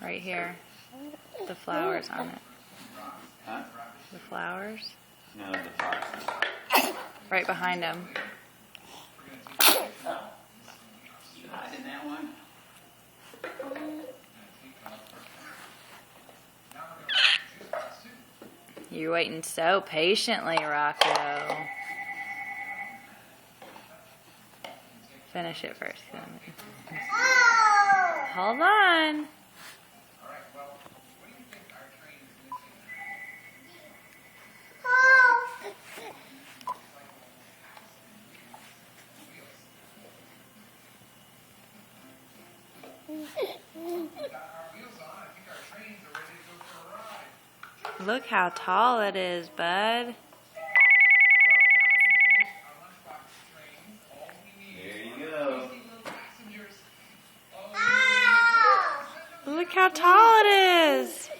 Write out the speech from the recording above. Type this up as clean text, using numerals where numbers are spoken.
Right here. The flowers on it. Huh? The flowers? No, the foxes. Right behind him. You hiding that one? You're waiting so patiently, Rocco. Finish it first. Hold on. Look how tall it is, bud. There you go. Look how tall it is.